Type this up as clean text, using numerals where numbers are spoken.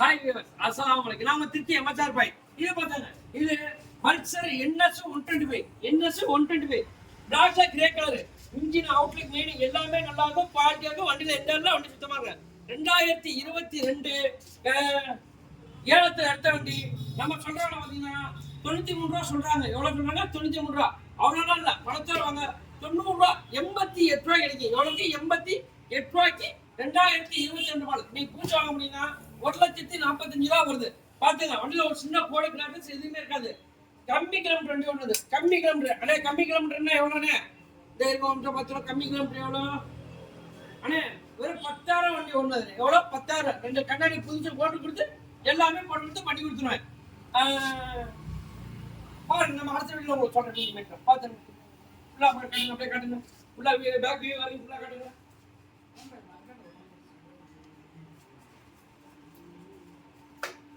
Hi viewers, அஸ்ஸலாமு அலைக்கும். நாம திருச்சி எம்எஸ்ஆர் பாய். இது பார்த்தாங்க, இது பல்சர் NS 125 NS 125 பிளாக்ல grey colour engine Outlook main எல்லாமே நல்லா இருக்கும். குவாலிட்டியா இருக்கும். வண்டியில எந்த இடத்துல வண்டி சுத்தமா இருக்கு. 2022 ஏலத்துல எடுத்த வண்டி. நம்ம சொல்றாங்க பாத்தீங்கன்னா 93 ரூபா சொல்றாங்க. எவ்வளவு சொல்றாங்க? 93 ரூபா. அவ்வளவு இல்ல, பணத்தோட வாங்க 90 ரூபா 88 ரூபாய் கிடைக்கும். எவ்வளவுக்கு? 88 ரூபாய்க்கு 2022 மாடல். நீங்க பூச்சி வாங்க முடியும்னா 1,45,000 ரூபா வருது. பாத்துங்க, வண்டியில ஒரு சின்ன கோடு கிராஃபிக்ஸ் எதுவுமே இருக்காது. கம்மி கிலோமீட்டர் வண்டி ஒண்ணு. கம்மி கிலோமீட்டர் அண்ணே, கம்மி கிலோமீட்டர்னா எவ்வளோண்ணே? 10 ரூபா கம்மி கிலோமீட்டர் எவ்வளோ அண்ணே? வெறும் 10,000 வண்டி ஒண்ணு. எவ்வளோ? 10,000. 2 கண்ணாடி புதுசு போட்டு கொடுத்து எல்லாமே போட்டு கொடுத்து பண்ணி கொடுத்துருவேன். பாருங்க, நம்ம அடுத்த வீடியோல உங்களுக்கு சொல்றேன். பாத்துங்க, ஃபுல்லா காட்டுங்க, அப்படியே காட்டுங்க. ஃபுல்லா பேக் வியூ வரைக்கும் ஃபுல்லா காட்டுங்க.